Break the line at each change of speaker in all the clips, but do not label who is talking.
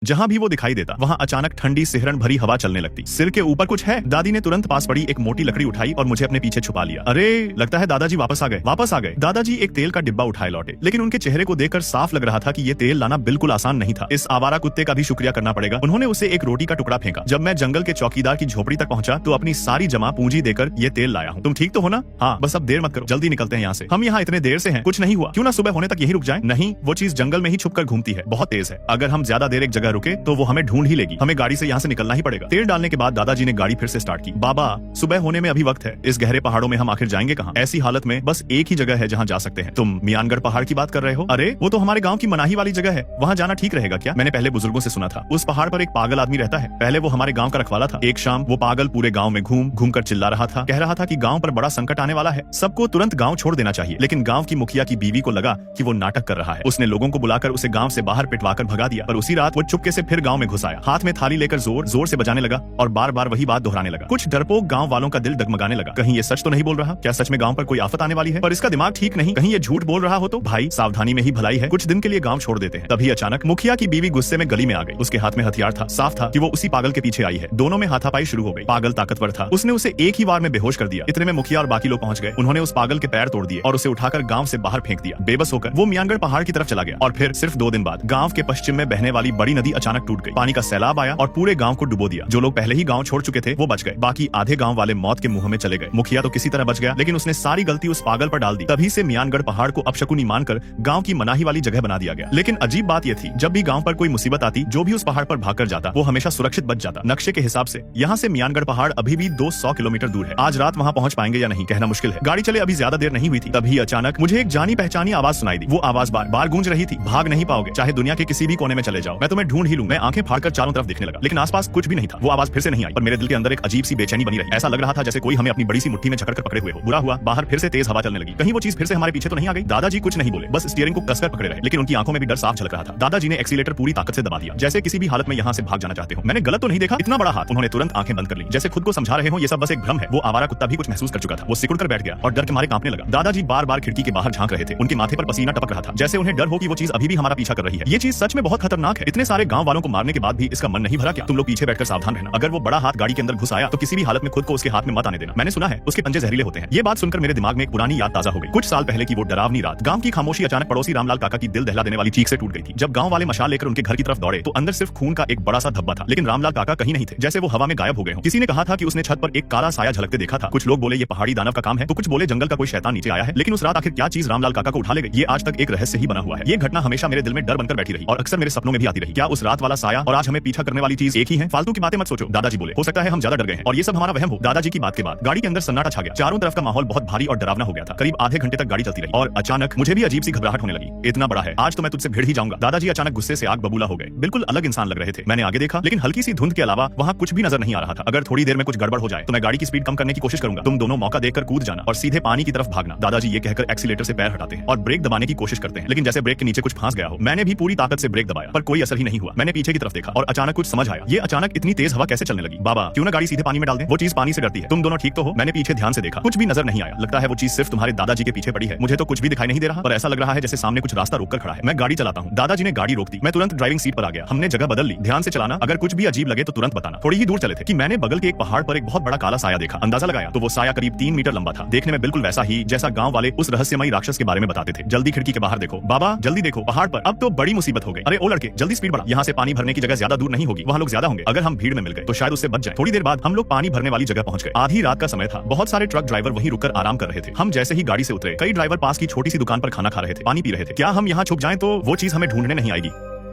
जहाँ भी वो दिखाई देता वहाँ अचानक ठंडी सिहरन भरी हवा चलने लगती। सिर के ऊपर कुछ है। दादी ने तुरंत पास पड़ी एक मोटी लकड़ी उठाई और मुझे अपने पीछे छुपा लिया। अरे लगता है दादाजी वापस आ गए। दादाजी एक तेल का डिब्बा उठाए लौटे, लेकिन उनके चेहरे को देखकर साफ लग रहा था कि ये तेल लाना बिल्कुल आसान नहीं था। इस आवारा कुत्ते का भी शुक्रिया करना पड़ेगा। उन्होंने उसे एक रोटी का टुकड़ा फेंका। जब मैं जंगल के चौकीदार की झोपड़ी तक पहुंचा तो अपनी सारी जमा पूंजी देकर ये तेल लाया हूँ। तुम ठीक तो हो ना? हाँ, बस अब देर मत करो, जल्दी निकलते हैं यहाँ से। हम यहाँ इतने देर से हैं, कुछ नहीं हुआ। क्यों ना सुबह होने तक यही रुक जाएं? नहीं, वो चीज जंगल में ही छुपकर घूमती है, बहुत तेज है। अगर हम ज्यादा देर एक जगह रुके तो वो हमें ढूंढ ही लेगी। हमें गाड़ी से यहाँ से निकलना ही पड़ेगा। तेल डालने के बाद दादाजी ने गाड़ी फिर से स्टार्ट की। बाबा, सुबह होने में अभी वक्त है। इस गहरे पहाड़ों में हम आखिर जाएंगे कहाँ? ऐसी हालत में बस एक ही जगह है जहाँ जा सकते हैं। तुम मियानगढ़ पहाड़ की बात कर रहे हो? अरे वो तो हमारे गाँव की मनाही वाली जगह है, वहाँ जाना ठीक रहेगा क्या? मैंने पहले बुजुर्गों से सुना था उस पहाड़ पर एक पागल आदमी रहता है। पहले वो हमारे गाँव का रखवाला था। एक शाम वो पागल पूरे गाँव में घूम कर चिल्ला रहा था, कह रहा था कि गाँव पर बड़ा संकट आने वाला है, सबको तुरंत गाँव छोड़ देना चाहिए। लेकिन गाँव की मुखिया की बीवी को लगा कि वो नाटक कर रहा है। उसने लोगों को बुलाकर उसे गाँव से बाहर पिटवाकर भगा दिया। पर उसी रात वो चुपके से फिर गाँव में घुस आया, हाथ में थाली लेकर जोर जोर से बजाने लगा और बार बार वही बात दोहराने लगा। कुछ डरपोक गाँव वालों का दिल डगमगाने लगा। कहीं ये सच तो नहीं बोल रहा? क्या सच में गाँव पर कोई आफत आने वाली है? पर इसका दिमाग ठीक नहीं। कहीं ये झूठ बोल रहा हो तो? भाई, सावधानी में ही भलाई है, कुछ दिन के लिए गाँव छोड़ देते हैं। तभी अचानक मुखिया की बीवी गुस्से में गली में आ गई। उसके हाथ में हथियार था। साफ था कि वो उसी पागल के पीछे आई है। दोनों में हाथापाई शुरू हो गई। पागल ताकतवर था, उसने उसे एक ही बार में बेहोश कर दिया। इतने में मुखिया और बाकी लोग पहुंच गए। उन्होंने उस पागल के पैर तोड़ दिए और उसे उठाकर गांव से बाहर फेंक दिया। बेबस होकर वो मियानगढ़ पहाड़ की तरफ चला गया। और फिर सिर्फ 2 दिन बाद गांव के पश्चिम में बहने वाली बड़ी नदी अचानक टूट गई। पानी का सैलाब आया और पूरे गांव को डुबो दिया। जो लोग पहले ही गांव छोड़ चुके थे वो बच गए, बाकी आधे गांव वाले मौत के मुंह में चले गए। मुखिया तो किसी तरह बच गया, लेकिन उसने सारी गलती उस पागल पर डाल दी। तभी से मियानगढ़ पहाड़ को अपशकुनी मानकर गांव की मनाही वाली जगह बना दिया गया। लेकिन अजीब बात यह थी, जब भी गांव पर कोई मुसीबत आती, जो भी उस पहाड़ पर भागकर जाता वो हमेशा सुरक्षित बच जाता। नक्शे के हिसाब से यहाँ से मियानगढ़ पहाड़ अभी भी 200 किलोमीटर दूर है। आज रात वहाँ पहुँच पाएंगे या नहीं कहना मुश्किल है। गाड़ी चले अभी ज्यादा देर नहीं हुई थी, तभी अचानक मुझे एक जानी पहचानी आवाज सुनाई दी। वो आवाज बार बार गूंज रही थी, भाग नहीं पाओगे, चाहे दुनिया के किसी भी कोने में चले जाओ, मैं तुम्हें ढूंढ ही लूं। मैं आंखें फाड़कर चारों तरफ देखने लगा, लेकिन आसपास कुछ भी नहीं था। वो आवाज फिर से नहीं आई, पर मेरे दिल के अंदर एक अजीब सी बेचैनी बनी रही। ऐसा लग रहा था जैसे कोई हमें अपनी बड़ी सी मुट्ठी में जकड़ कर पकड़े हुए हो। बुरा हुआ, बाहर फिर से तेज हवा चलने लगी। कहीं वो चीज फिर से हमारे पीछे तो नहीं आ गई? दादाजी कुछ नहीं बोले, बस स्टीयरिंग को कसकर पकड़े रहे, लेकिन उनकी आंखों में भी डर साफ झलक रहा था। दादाजी ने एक्सीलेटर पूरी ताकत से दबा दिया, जैसे किसी भी हालत में यहाँ से भाग जाना चाहते हो। मैंने गलत तो नहीं देखा? इतना बड़ा हाथ। उन्होंने तुरंत आंखें बंद कर ली, जैसे खुद को समझा रहे हो ये सब बस एक भ्रम है। वो आवारा कुत्ता भी कुछ महसूस कर चुका था। वो सिकुड़ कर बैठ गया और डर के मारे कांपने लगा। दादाजी बार बार खिड़की के बाहर झांक रहे थे। उनके माथे पर पसीना टपक रहा था, जैसे उन्हें डर हो कि वो चीज अभी भी हमारा पीछा कर रही है। ये चीज सच में बहुत खतरनाक है। इतने सारे गांव वालों को मारने के बाद भी इसका मन नहीं भरा क्या? तुम लोग पीछे बैठकर सावधान रहना। अगर वो बड़ा हाथ गाड़ी के अंदर घुस आया तो किसी भी हालत में खुद को उसके हाथ में मत आने देना। मैंने सुना है उसके पंजे जहरीले होते हैं। ये बात सुनकर मेरे दिमाग में एक पुरानी याद ताजा हो गई। कुछ साल पहले की वो डरावनी रात। गांव की खामोशी अचानक पड़ोसी रामलाल काका की दिल दहला देने वाली चीख से टूट गई थी। जब गांव वाले मशाल लेकर उनके घर की तरफ दौड़े तो अंदर सिर्फ खून का एक बड़ा सा धब्बा था, लेकिन रामलाल काका कहीं नहीं थे, जैसे वो हवा में गायब हो गए हों। किसी ने कहा था कि उसने छत पर एक काला साया झलकते देखा था। कुछ लोग बोले ये पहाड़ी दानव का काम है, तो कुछ बोले जंगल का कोई शैतान नीचे आया है। लेकिन उस रात आखिर क्या चीज रामलाल काका को उठा ले गई, ये आज तक एक रहस्य ही बना हुआ है। ये घटना हमेशा मेरे दिल में डर बनकर बैठी रही और अक्सर मेरे सपनों में भी आती रही। क्या उस रात वाला साया और आज हमें पीछा करने वाली चीज एक ही है? फालतू की बातें मत सोचो, दादाजी बोले। हो सकता है हम ज्यादा डर गए हैं और ये सब हमारा वहम हो। दादाजी की बात के बाद गाड़ी के अंदर सन्नाटा छा गया। चारों तरफ का माहौल बहुत भारी और डरावना हो गया था। करीब आधे घंटे तक गाड़ी चलती रही और अचानक मुझे भी अजीब सी घबराहट होने लगी। इतना बड़ा है, आज तो मैं तुझसे भिड़ ही जाऊंगा। दादाजी अचानक गुस्से से आग बबूला हो गए, बिल्कुल अलग इंसान लग रहे थे। मैंने आगे देखा, लेकिन हल्की सी धुंध के अलावा वहाँ कुछ भी नजर नहीं आ रहा था। अगर थोड़ी देर में कुछ गड़बड़ हो जाए तो मैं गाड़ी की स्पीड कम करने की कोशिश करूंगा। तुम दोनों मौका देखकर कूद जाना और सीधे पानी की तरफ भागना। दादाजी ये कहकर एक्सीलेटर से पैर हटाते हैं और ब्रेक दबाने की कोशिश करते हैं, लेकिन जैसे ब्रेक के नीचे कुछ फंस गया हो। मैंने भी पूरी ताकत से ब्रेक दबाया, पर कोई असर ही नहीं हुआ। मैंने पीछे की तरफ देखा और अचानक कुछ समझ आया। ये अचानक इतनी तेज हवा कैसे चलने लगी? बाबा, क्यों ना गाड़ी सीधे पानी में डाल दें? वो चीज पानी से डरती है। तुम दोनों ठीक तो हो? मैंने पीछे ध्यान से देखा, कुछ भी नजर नहीं आया। लगता है वो चीज सिर्फ तुम्हारे दादाजी के पीछे पड़ी है। मुझे तो कुछ भी दिखाई नहीं दे रहा, पर ऐसा लग रहा है जैसे सामने कुछ रास्ता रोककर खड़ा है। मैं गाड़ी चलाता हूँ। दादाजी ने गाड़ी रोक दी। मैं तुरंत ड्राइविंग सीट पर आ गया। हमने जगह बदल ली। ध्यान से चलाना, अगर कुछ भी अजीब लगे तो तुरंत बताना। थोड़ी ही दूर चले थे कि मैंने बगल के एक पहाड़ पर एक बहुत बड़ा काला साया देखा। अंदाजा लगाया तो वो साया करीब 3 मीटर लंबा था। देखने में बिल्कुल वैसा ही जैसा गांव वाले उस रहस्यमयी राक्षस के बारे में बताते थे। जल्दी खिड़की के बाहर देखो बाबा, जल्दी देखो पहाड़ पर अब तो बड़ी मुसीबत हो गई। अरे ओ लड़के, जल्दी स्पीड बढ़ा। यहाँ से पानी भरने की जगह ज्यादा दूर नहीं होगी, वहाँ लोग ज्यादा होंगे। अगर हम भीड़ में मिल गए तो शायद उससे बच जाए। थोड़ी देर बाद हम लोग पानी भरने वाली जगह पहुंच गए। आधी रात का समय था। बहुत सारे ट्रक ड्राइवर वहीं रुककर आराम कर रहे थे। हम जैसे ही गाड़ी से उतरे, कई ड्राइवर पास की छोटी सी दुकान पर खाना खा रहे थे, पानी पी रहे थे। क्या हम यहाँ छुप जाएं तो वो चीज हमें ढूंढने नहीं आएगी?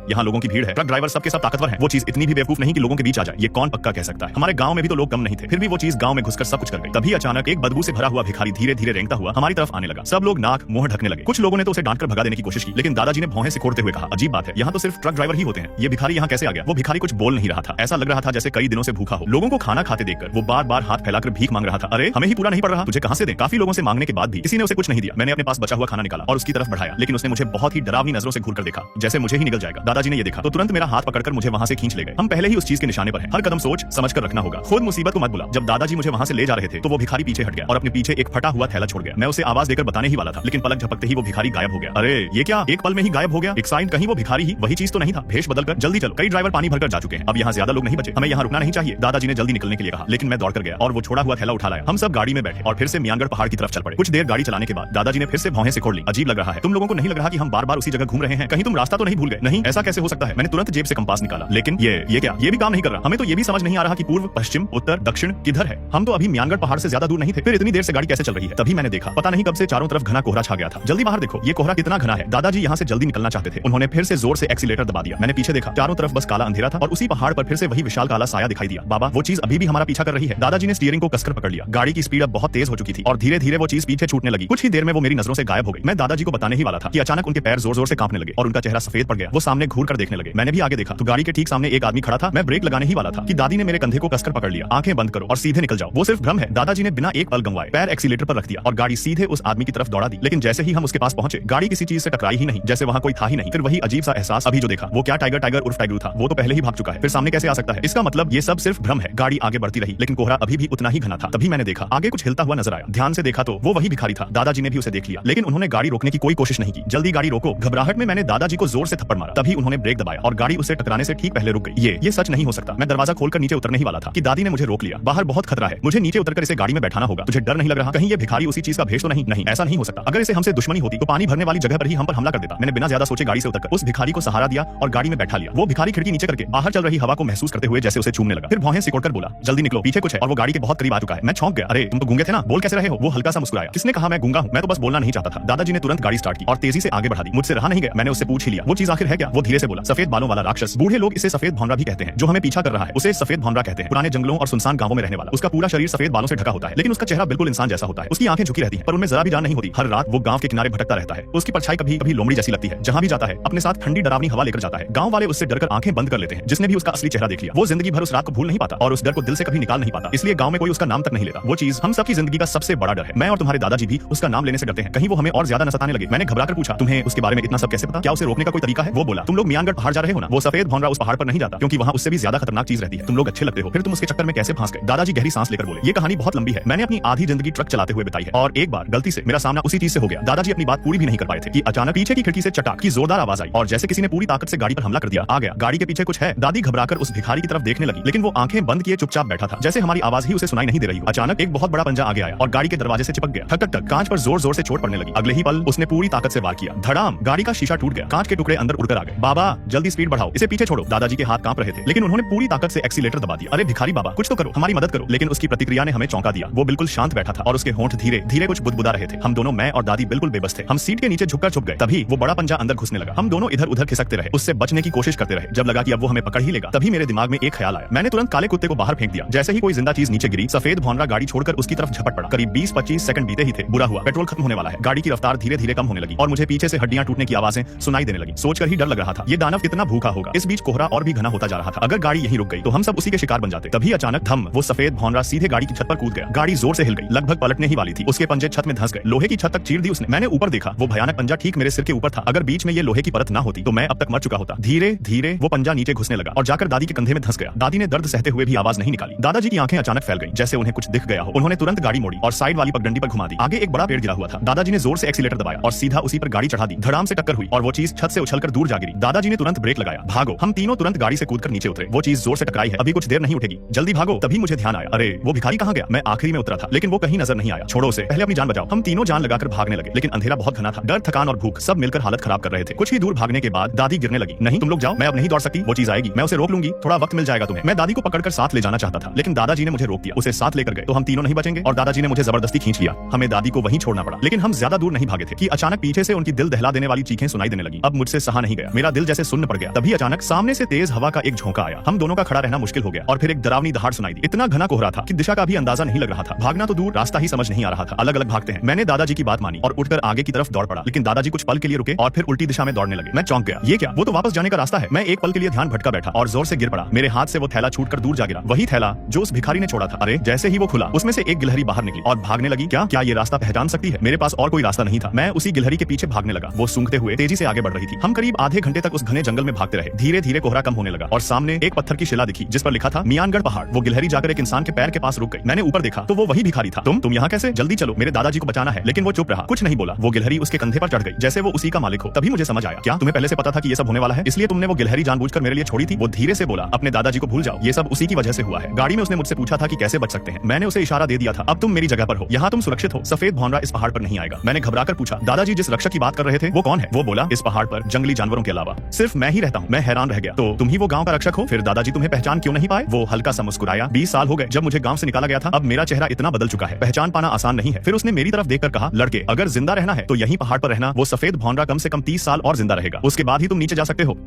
यहाँ लोगों की भीड़ है, ट्रक ड्राइवर सबके सब ताकतवर हैं। वो चीज इतनी भी बेवकूफ नहीं कि लोगों के बीच आ जाए। ये कौन पक्का कह सकता है? हमारे गांव में भी तो लोग कम नहीं थे, फिर भी वो चीज गांव में घुसकर सब कुछ कर गई। तभी अचानक एक बदबू से भरा हुआ भिखारी धीरे धीरे रेंगता हुआ हमारी तरफ आने लगा। सब लोग नाक मुंह ढकने लगे। कुछ लोगों ने तो उसे डांटकर भगा देने की कोशिश की, लेकिन दादाजी ने भौहें सिकोड़ते हुए कहा, अजीब बात है, यहाँ तो सिर्फ ट्रक ड्राइवर ही होते हैं, ये भिखारी यहाँ कैसे आ गया? वो भिखारी कुछ बोल नहीं रहा था। ऐसा लग रहा था जैसे कई दिनों से भूखा हो। लोगों को खाना खाते देखकर वो बार बार हाथ फैलाकर भीख मांग रहा था। अरे हमें ही पूरा नहीं पड़ रहा, तुझे कहाँ से दें? काफी लोगों से मांगने के बाद भी किसी ने उसे कुछ नहीं दिया। मैंने अपने पास बचा हुआ खाना निकाला और उसकी तरफ बढ़ाया, लेकिन उसने मुझे बहुत ही डरावनी नजरों से घूरकर देखा, जैसे मुझे ही निगल जाएगा। दादाजी ने ये देखा तो तुरंत मेरा हाथ पकड़कर मुझे वहां से खींच ले गए। हम पहले ही उस चीज के निशाने पर हैं। हर कदम सोच समझ कर रखना होगा। खुद मुसीबत को मत बुला। जब दादाजी मुझे वहां से ले जा रहे थे तो वो भिखारी पीछे हट गया और अपने पीछे एक फटा हुआ थैला छोड़ गया। मैं उसे आवाज देकर बताने ही वाला था, लेकिन पलक झपकते ही वो भिखारी गायब हो गया। अरे ये क्या, एक पल में ही गायब हो गया। एक साइड कहीं वो भिखारी ही वही चीज तो नहीं था। भेष बदलकर जल्दी चलो, कई ड्राइवर पानी भरकर जा चुके हैं। अब यहाँ ज्यादा लोग नहीं बचे, हमें यहाँ रुकना नहीं चाहिए। दादाजी ने जल्दी निकलने के लिए कहा, लेकिन मैं दौड़ कर गया और वो छोड़ा हुआ थैला उठा लाया। हम सब गाड़ी में बैठे और फिर से मियानगढ़ पहाड़ की तरफ चल पड़े। कुछ देर गाड़ी चलाने के बाद दादाजी ने फिर से भौहें सिकोड़ ली। अजीब लग रहा है, तुम लोगों को नहीं लग रहा कि हम बार बार उसी जगह घूम रहे हैं? कहीं तुम रास्ता तो नहीं भूल गए? नहीं, ऐसा कैसे हो सकता है? मैंने तुरंत जेब से कंपास निकाला, लेकिन ये क्या, ये भी काम नहीं कर रहा। हमें तो ये भी समझ नहीं आ रहा कि पूर्व, पश्चिम, उत्तर, दक्षिण किधर है। हम तो अभी मियानगढ़ पहाड़ से ज्यादा दूर नहीं थे, फिर इतनी देर से गाड़ी कैसे चल रही है? तभी मैंने देखा, पता नहीं कब से चारों तरफ घना कोहरा छा गया था। जल्दी बाहर देखो, ये कोहरा कितना घना है। दादाजी यहाँ से जल्दी निकलना चाहते थे। उन्होंने फिर से जोर से एक्सीलेटर दबा दिया। मैंने पीछे देखा, चारों तरफ बस काला अंधेरा था और उसी पहाड़ पर फिर से वही विशाल काला साया दिखाई दिया। बाबा, वो चीज अभी भी हमारा पीछा कर रही है। दादाजी ने स्टीयरिंग को कसकर पकड़ लिया। गाड़ी की स्पीड अब बहुत तेज हो चुकी थी और धीरे धीरे वो चीज पीछे छूटने लगी। कुछ ही देर में वो मेरी नजरों से गायब हो गई। मैं दादाजी को बताने ही वाला था कि अचानक उनके पैर जोर जोर से कांपने लगे और उनका चेहरा सफेद पड़ गया। वो सामने घूर कर देखने लगे। मैंने भी आगे देखा तो गाड़ी के ठीक सामने एक आदमी खड़ा था। मैं ब्रेक लगाने ही वाला था कि दादी ने मेरे कंधे को कसकर पकड़ लिया। आंखें बंद करो और सीधे निकल जाओ, वो सिर्फ भ्रम है। दादाजी ने बिना एक पल गंवाए पैर एक्सीलेटर पर रख दिया और गाड़ी सीधे उस आदमी की तरफ दौड़ा दी। लेकिन जैसे ही हम उसके पास पहुंचे, गाड़ी किसी चीज से टकराई ही नहीं, जैसे वहां कोई था ही नहीं। फिर वही अजीब सा एहसास अभी जो देखा, वो क्या टाइगर उर्फ टाइगर था, वो तो पहले ही भाग चुका है, फिर सामने कैसे आ सकता है? इसका मतलब ये सब सिर्फ भ्रम है। गाड़ी आगे बढ़ती रही, लेकिन कोहरा अभी भी उतना ही घना था। तभी मैंने देखा, आगे कुछ हिलता हुआ नजर आया। ध्यान से देखा तो वो वही भिखारी था। दादाजी ने भी उसे देख लिया, लेकिन उन्होंने गाड़ी रोकने की कोई कोशिश नहीं की। जल्दी गाड़ी रोको। घबराहट में मैंने दादाजी को जोर से थप्पड़ मारा। तभी उन्होंने ब्रेक दबाया और गाड़ी उससे टकराने से ठीक पहले रुक गई। ये सच नहीं हो सकता। मैं दरवाजा खोलकर नीचे उतरने ही वाला था कि दादी ने मुझे रोक लिया। बाहर बहुत खतरा है, मुझे नीचे उतरकर इसे गाड़ी में बैठाना होगा। तुझे डर नहीं लग रहा? कहीं ये भिखारी उसी चीज का भेष तो नहीं? नहीं, ऐसा नहीं हो सकता। अगर इसे हमसे दुश्मनी होती तो पानी भरने वाली जगह पर ही हम पर हमला कर देता। मैंने बिना ज्यादा सोचे गाड़ी से उतरकर उस भिखारी को सहारा दिया और गाड़ी में बैठा लिया। वो भिखारी खिड़की नीचे करके बाहर चल रही हवा को महसूस करते हुए जैसे उसे चूमने लगा। फिर भौहें सिकोड़कर बोला, जल्दी निकलो, पीछे कुछ है। और वो गाड़ी के बहुत करीब आ चुका है। मैं चौंक गया। अरे तुम तो गूंगे थे ना, बोल कैसे रहे हो? वो हल्का सा मुस्कुराया। किसने कहा मैं गूंगा हूं? मैं तो बस बोलना नहीं चाहता था। दादाजी ने तुरंत गाड़ी स्टार्ट की और तेजी से आगे बढ़ा दी। मुझसे रहा नहीं गया, मैंने उससे पूछ ही लिया, वो चीज आखिर है क्या? वो धीरे से बोला, सफेद बालों वाला राक्षस। बूढ़े लोग इसे सफेद भौंरा भी कहते हैं। जो हमें पीछा कर रहा है उसे सफेद भौंरा कहते हैं। पुराने जंगलों और सुनसान गांवों में रहने वाला। उसका पूरा शरीर सफेद बालों से ढका होता है, लेकिन उसका चेहरा बिल्कुल इंसान जैसा होता है। उसकी आंखें झुकी रहती हैं, पर उनमें जरा भी जान नहीं होती। हर रात वो गांव के किनारे भटकता रहता है। उसकी परछाई कभी कभी लोमड़ी जैसी लगती है। जहां भी जाता है अपने साथ ठंडी डरावनी हवा लेकर जाता है। गांव वाले उससे डरकर आंखें बंद कर लेते हैं। जिसने भी उसका असली चेहरा देख लिया, वो जिंदगी भर उस रात को भूल नहीं पाता और उस डर को दिल से कभी निकाल नहीं पाता। इसलिए गांव में कोई उसका नाम तक नहीं लेता। वो चीज हम सबकी जिंदगी का सबसे बड़ा डर है। मैं और तुम्हारे दादाजी भी उसका नाम लेने से डरते हैं, कहीं वो हमें और ज्यादा न सताने लगे। मैंने घबराकर पूछा, तुम्हें उसके बारे में इतना सब कैसे पता? क्या उसे रोकने का कोई तरीका है? वो बोला, तुम लोग मियानगढ़ पहाड़ जा रहे हो ना, वो सफेद भौंरा उस पहाड़ पर नहीं जाता, क्योंकि वहां उससे भी ज्यादा खतरनाक चीज रहती है। तुम लोग अच्छे लगते हो, फिर तुम उसके चक्कर में कैसे फंस गए? दादाजी गहरी सांस लेकर बोले, ये कहानी बहुत लंबी है। मैंने अपनी आधी जिंदगी ट्रक चलाते हुए बिताई है और एक बार गलती से मेरा सामना उसी चीज से हो गया। दादाजी अपनी बात पूरी भी नहीं कर पाए थे कि अचानक पीछे की खिड़की से चटाक की जोरदार आवाज आई और जैसे किसी ने पूरी ताकत से गाड़ी पर हमला कर दिया। आ गया, गाड़ी के पीछे कुछ है। दादी घबराकर उस भिखारी की तरफ देखने लगी, लेकिन वो आंखें बंद किए चुपचाप बैठा था, जैसे हमारी आवाज ही उसे सुनाई नहीं दे रही हो। अचानक एक बहुत बड़ा पंजा आगे आया और गाड़ी के दरवाजे से चिपक गया। ठक ठक ठक कांच पर जोर जोर से चोट पड़ने लगी। अगले ही पल उसने पूरी ताकत से वार किया। धड़ाम, गाड़ी का शीशा टूट गया। कांच के टुकड़े अंदर उड़कर आ गए। बाबा जल्दी स्पीड बढ़ाओ, इसे पीछे छोड़ो। दादाजी के हाथ कांप रहे थे, लेकिन उन्होंने पूरी ताकत से एक्सीलेटर दबा दिया। अरे भिखारी बाबा, कुछ तो करो, हमारी मदद करो। लेकिन उसकी प्रतिक्रिया ने हमें चौंका दिया। वो बिल्कुल शांत बैठा था और उसके होंठ धीरे धीरे कुछ बुदबुदा रहे थे। हम दोनों, मैं और दादी, बिल्कुल बेबस थे। हम सीट के नीचे झुककर छुप गए। तभी वो बड़ा पंजा अंदर घुसने लगा। हम दोनों इधर उधर खिसकते रहे, उससे बचने की कोशिश करते रहे। जब लगा कि अब वो हमें पकड़ ही लेगा, तभी मेरे दिमाग में एक ख्याल आया। मैंने तुरंत काले कुत्ते को बाहर फेंक दिया। जैसे ही कोई जिंदा चीज नीचे गिरी, सफेद भौंरा गाड़ी छोड़कर उसकी तरफ झपट पड़ा। करीब 20-25 सेकंड बीते ही थे। बुरा हुआ, पेट्रोल खत्म होने वाला है। गाड़ी की रफ्तार धीरे धीरे कम होने लगी और मुझे पीछे से हड्डियां टूटने की आवाजें सुनाई देने लगी। सोचकर ही डर लग रहा था, ये दानव कितना भूखा होगा। इस बीच कोहरा और भी घना होता जा रहा था। अगर गाड़ी यहीं रुक गई तो हम सब उसी के शिकार बन जाते। तभी अचानक धम, वो सफेद भौंरा सीधे गाड़ी की छत पर कूद गया। गाड़ी जोर से हिल गई, लगभग पलटने ही वाली थी। उसके पंजे छत में धंस गए, लोहे की छत तक चीर दी उसने। मैंने ऊपर देखा, वो भयानक पंजा ठीक मेरे सिर के ऊपर था। अगर बीच में ये लोहे की परत ना होती तो मैं अब तक मर चुका होता। धीरे धीरे वो पंजा नीचे घुसने लगा और जाकर दादी के कंधे में धंस गया। दादी ने दर्द सहते हुए भी आवाज नहीं निकाली। दादाजी की आंखें अचानक फैल गईं, जैसे उन्हें कुछ दिख गया हो। उन्होंने तुरंत गाड़ी मोड़ी और साइड वाली पगडंडी पर घुमा दी। आगे एक बड़ा पेड़ गिरा हुआ था। दादाजी ने जोर से एक्सीलेटर दबाया और सीधा उसी पर गाड़ी चढ़ा दी। धड़ाम से टक्कर हुई और वो चीज छत से उछलकर दूर जा गिरी। दादाजी ने तुरंत ब्रेक लगाया। भागो। हम तीनों तुरंत गाड़ी से कूदकर नीचे उतरे। वो चीज जोर से टकराई है, अभी कुछ देर नहीं उठेगी, जल्दी भागो। तभी मुझे ध्यान आया, अरे वो भिखारी कहाँ गया? मैं आखिरी में उतरा था, लेकिन वो कहीं नजर नहीं आया। छोड़ो उसे, पहले अपनी जान बचाओ। हम तीनों जान लगाकर भागने लगे, लेकिन अंधेरा बहुत घना था। डर, थकान और भूख सब मिलकर हालत खराब कर रहे थे। कुछ ही दूर भागने के बाद दादी गिरने लगी। नहीं तुम लोग जाओ, मैं अब नहीं दौड़ सकती, वो चीज आएगी, मैं उसे रोक लूंगी, थोड़ा वक्त मिल जाएगा तुम्हें। मैं दादी को पकड़कर साथ ले जाना चाहता था, लेकिन दादाजी ने मुझे रोक दिया। उसे साथ लेकर गए तो हम तीनों नहीं बचेंगे और दादाजी ने मुझे जबरदस्ती खींच लिया। हमें दादी को वहीं छोड़ना पड़ा। लेकिन हम ज्यादा दूर नहीं भागे थे कि अचानक पीछे से उनकी दिल दहला देने वाली चीखें सुनाई देने लगी। अब मुझसे सहा नहीं गया, मेरा दिल जैसे सुन्न पड़ गया। तभी अचानक सामने से तेज हवा का एक झोंका आया। हम दोनों का खड़ा रहना मुश्किल हो गया और फिर एक डरावनी दहाड़ सुनाई दी। इतना घना कोहरा था कि दिशा का भी अंदाजा नहीं लग रहा था। भागना तो दूर, रास्ता ही समझ नहीं आ रहा था। अलग अलग भागते हैं। मैंने दादाजी की बात मानी और उठकर आगे की तरफ दौड़ पड़ा, लेकिन दादाजी कुछ पल के लिए रुके और फिर उल्टी दिशा में दौड़ने लगे। मैं चौंक गया, ये क्या? वो तो वापस जाने का रास्ता है। मैं एक पल के लिए ध्यान भटका बैठा और जोर से गिर पड़ा। मेरे हाथ से वो थैला छूटकर दूर जा गिरा, वही थैला जो उस भिखारी ने छोड़ा था। अरे जैसे ही वो खुला, उसमें से एक गिलहरी बाहर निकली और भागने लगी। क्या ये रास्ता पहचान सकती है? मेरे पास और कोई रास्ता नहीं था। मैं उसी गिलहरी के पीछे भागने लगा। वो सूंघते हुए तेजी से आगे बढ़ रही थी। हम करीब आधे घंटे तक तक उस घने जंगल में भागते रहे। धीरे धीरे कोहरा कम होने लगा और सामने एक पत्थर की शिला दिखी जिस पर लिखा था मियानगढ़ पहाड़। वो गिलहरी जाकर एक इंसान के पैर के पास रुक गई। मैंने ऊपर देखा तो वो वही भिखारी था। तुम यहाँ कैसे? जल्दी चलो, मेरे दादाजी को बचाना है। लेकिन वो चुप रहा, कुछ नहीं बोला। वो गिलहरी उसके कंधे पर चढ़ गई जैसे वो उसी का मालिक हो। तभी मुझे समझ आया, क्या तुम्हें पहले से पता था कि ये सब होने वाला है, इसलिए तुमने वो गिलहरी जानबूझकर मेरे लिए छोड़ी थी? वो धीरे से बोला, अपने दादाजी को भूल जाओ, ये सब उसी की वजह से हुआ है। गाड़ी में उसने मुझसे पूछा था कि कैसे बच सकते हैं। मैंने उसे इशारा दे दिया था, अब तुम मेरी जगह पर हो, यहाँ तुम सुरक्षित हो। सफेद भौंरा इस पहाड़ पर नहीं आएगा। मैंने घबराकर पूछा, दादाजी जिस रक्षक की बात कर रहे थे वो कौन है? वो बोला, इस पहाड़ पर जंगली जानवरों के अलावा सिर्फ मैं ही रहता हूँ। मैं हैरान रह गया, तो तुम ही वो गाँव का रक्षक हो? फिर दादाजी तुम्हें पहचान क्यों नहीं पाए? वो हल्का सा मुस्कुराया, 20 साल हो गए जब मुझे गाँव से निकाला गया था, अब मेरा चेहरा इतना बदल चुका है, पहचान पाना आसान नहीं है। फिर उसने मेरी तरफ देखकर कहा, लड़के अगर जिंदा रहना है तो यहीं पहाड़ पर रहना। वो सफेद भौंरा कम से कम 30 साल और जिंदा रहेगा, उसके बाद ही तुम नीचे जा सकते हो।